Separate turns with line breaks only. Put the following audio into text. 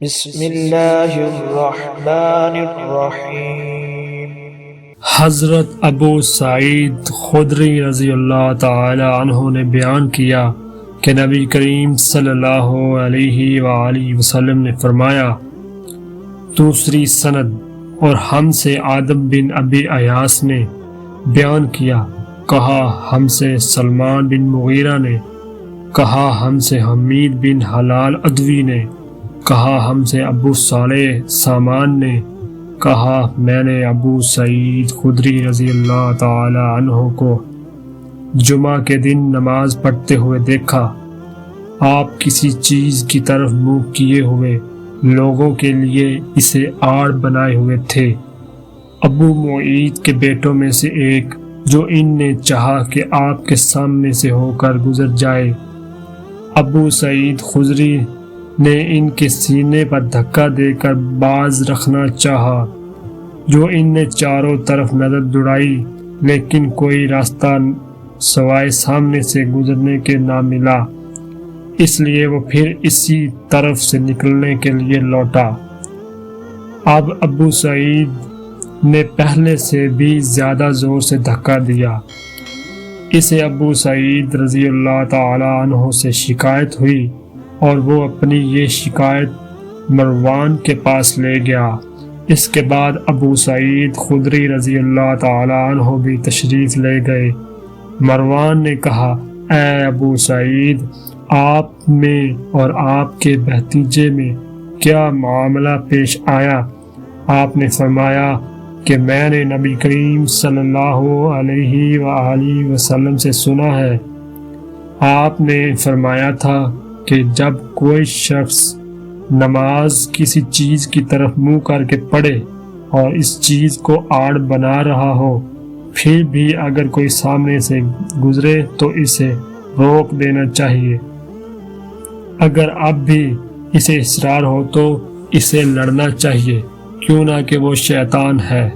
بسم اللہ الرحمن الرحیم۔
حضرت ابو سعید خدری رضی اللہ تعالی عنہ نے بیان کیا کہ نبی کریم صلی اللہ علیہ وآلہ وسلم نے فرمایا، دوسری سند اور ہم سے آدم بن ابی ایاس نے بیان کیا، کہا ہم سے سلمان بن مغیرہ نے، کہا ہم سے حمید بن حلال ادوی نے، کہا ہم سے ابو صالح سامان نے، کہا میں نے ابو سعید خدری رضی اللہ تعالی عنہ کو جمعہ کے دن نماز پڑھتے ہوئے دیکھا۔ آپ کسی چیز کی طرف منہ کیے ہوئے لوگوں کے لیے اسے آڑ بنائے ہوئے تھے۔ ابو معید کے بیٹوں میں سے ایک، جو ان نے چاہا کہ آپ کے سامنے سے ہو کر گزر جائے، ابو سعید خدری نے ان کے سینے پر دھکا دے کر باز رکھنا چاہا، جو ان نے چاروں طرف نظر دوڑائی لیکن کوئی راستہ سوائے سامنے سے گزرنے کے نہ ملا، اس لیے وہ پھر اسی طرف سے نکلنے کے لیے لوٹا۔ اب ابو سعید نے پہلے سے بھی زیادہ زور سے دھکا دیا۔ اسے ابو سعید رضی اللہ تعالی عنہ سے شکایت ہوئی اور وہ اپنی یہ شکایت مروان کے پاس لے گیا۔ اس کے بعد ابو سعید خدری رضی اللہ تعالی عنہ بھی تشریف لے گئے۔ مروان نے کہا، اے ابو سعید، آپ میں اور آپ کے بھتیجے میں کیا معاملہ پیش آیا؟ آپ نے فرمایا کہ میں نے نبی کریم صلی اللہ علیہ وآلہ وسلم سے سنا ہے، آپ نے فرمایا تھا کہ جب کوئی شخص نماز کسی چیز کی طرف منہ کر کے پڑھے اور اس چیز کو آڑ بنا رہا ہو، پھر بھی اگر کوئی سامنے سے گزرے تو اسے روک دینا چاہیے۔ اگر اب بھی اسے اصرار ہو تو اسے لڑنا چاہیے، کیوں نہ کہ وہ شیطان ہے۔